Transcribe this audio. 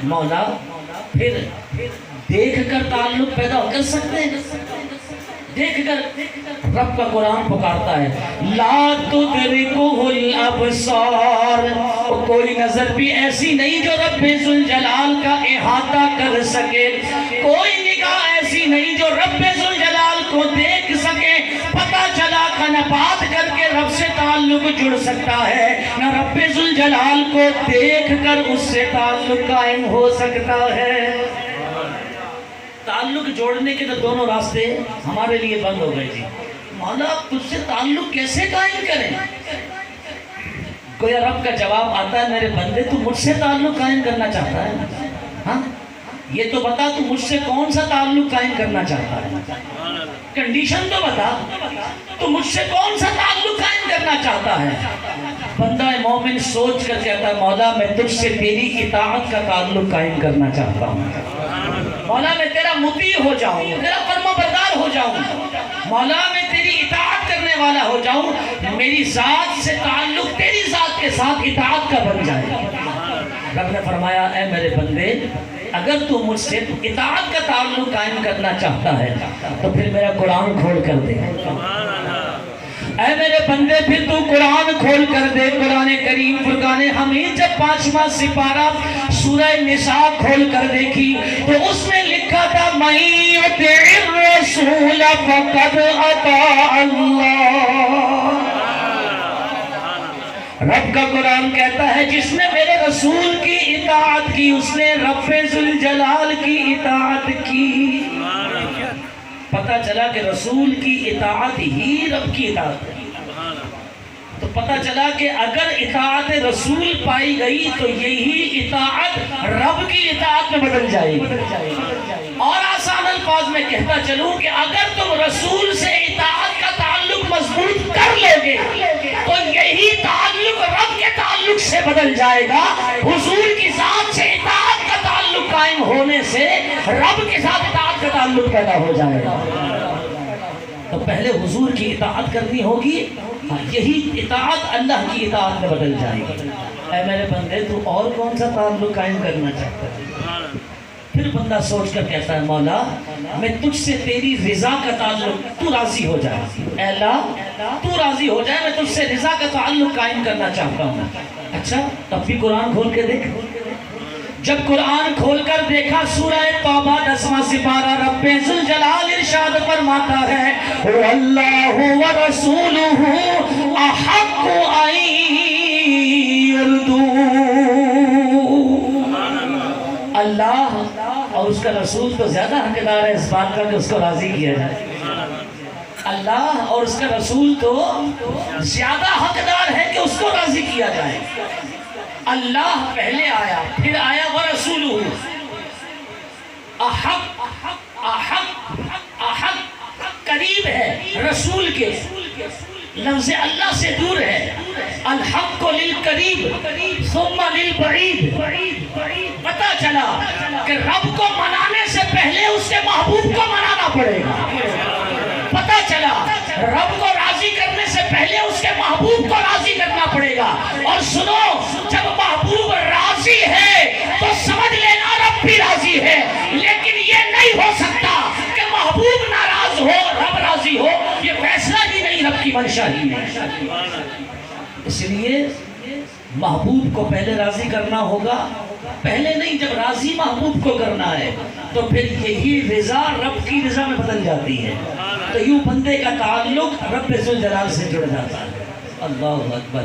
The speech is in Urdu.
مولا پھر دیکھ کر تعلق پیدا کر سکتے ہیں؟ دیکھ کر رب کا قرآن پکارتا ہے لا تدرکہ الابصار، کوئی نظر بھی ایسی نہیں جو رب ذوالجلال کا احاطہ کر سکے، کوئی نگاہ ایسی نہیں جو رب ذوالجلال کو دیکھ سکے۔ پتہ چلا کہ بات کر کے رب سے تعلق جڑ سکتا ہے، نہ رب ذوالجلال کو دیکھ کر اس سے تعلق قائم ہو سکتا ہے۔ تعلق جوڑنے کے تو دونوں راستے ہمارے لیے بند ہو گئے جی۔ مولا تجھ سے تعلق کیسے قائم کریں؟ گویا رب کا جواب آتا ہے میرے بندے تو مجھ سے تعلق قائم کرنا چاہتا ہے، ہاں یہ تو بتا تو مجھ سے کون سا تعلق قائم کرنا چاہتا ہے، کنڈیشن تو بتا، تو مجھ سے کون سا تعلق قائم کرنا چاہتا ہے؟ بندہ مومن سوچ کر کہتا ہے مولا میں تجھ سے تیری اطاعت کا تعلق قائم کرنا چاہتا ہوں، مولا میں تیرا مطیع ہو جاؤں، تیرا فرما بردار ہو جاؤں، مولا میں تیری اطاعت کرنے والا ہو جاؤں، میری ذات سے تعلق تیری ذات کے ساتھ اطاعت کا بن جائے۔ رب نے فرمایا اے میرے بندے اگر تو مجھ سے اطاعت کا تعلق قائم کرنا چاہتا ہے تو پھر میرا قرآن کھول کر دے، اے میرے بندے پھر تو قرآن کھول کر دے۔ قرآن کریم فرقان حمید جب 5واں سپارہ سورہ نساء کھول کر دیکھی تو اس میں لکھا تھا مَن یُطِعِ الرَّسُولَ فَقَدْ أَطَاعَ اللَّهَ۔ رب کا قرآن کہتا ہے جس نے میرے رسول کی اطاعت کی اس نے رب ذوالجلال کی اطاعت کی۔ پتہ چلا کہ رسول کی اطاعت ہی رب کی اطاعت ہے، تو پتہ چلا کہ اگر اطاعت رسول پائی گئی تو یہی اطاعت رب کی اطاعت میں بدل جائے گی۔ اور آسان الفاظ میں کہتا چلوں کہ اگر تم رسول سے اطاعت کا تعلق مضبوط کر لو گے تو یہی تعلق رب کے تعلق سے بدل جائے گا۔ حضور کی ذات سے اطاعت کا تعلق قائم ہونے سے رب کے ساتھ اطاعت کا تعلق پیدا ہو جائے گا۔ تو پہلے حضور کی اطاعت کرنی ہوگی، یہی اطاعت اللہ کی اطاعت میں بدل جائے گی۔ اے میرے بندے تو اور کون سا تعلق قائم کرنا چاہتا ہے؟ پھر بندہ سوچ کر کہتا ہے مولا میں تجھ سے تیری رضا کا تعلق، تو راضی ہو جائے، اے اللہ تو راضی ہو جائے، میں تجھ سے رضا کا تعلق قائم کرنا چاہتا ہوں۔ اچھا تب بھی قرآن کھول کے دیکھ۔ جب قرآن کھول کر دیکھا سورہ توبہ 10واں سپارہ رب ذوالجلال ارشاد فرماتا ہے وَاللَّهُ وَرَسُولُهُ أَحَقُّ أَن يُرْضُوهُ۔ اللہ اور اس کا رسول تو زیادہ حقدار ہے اس بات کا کہ اس کو راضی کیا جائے۔ اللہ اور اس کا رسول تو زیادہ حقدار ہے کہ اس کو راضی کیا جائے۔ اللہ پہلے آیا، پھر آیا وَرَسُولُهُ، احق قریب ہے رسول کے، لفظ اللہ سے دور ہے۔ الحق للقریب ثم للبعید۔ پتہ چلا کہ رب کو منانے سے پہلے اس کے محبوب کو منانا پڑے گا۔ پتہ چلا رب کو راضی کرنے سے پہلے اس کے محبوب کو راضی کرنا پڑے گا۔ اور سنو جب محبوب راضی ہے تو سمجھ لینا رب بھی راضی ہے، لیکن یہ نہیں ہو سکتا کہ محبوب ناراض ہو رب راضی ہو، یہ فیصلہ ہی نہیں، رب کی منشا ہی نہیں۔ اس لیے محبوب کو پہلے راضی کرنا ہوگا، پہلے نہیں جب راضی محبوب کو کرنا ہے تو پھر یہی رضا رب کی رضا میں بدل جاتی ہے، تو یوں بندے کا تعلق رب ذوالجلال سے جڑ جاتا ہے۔ اللہ اکبر۔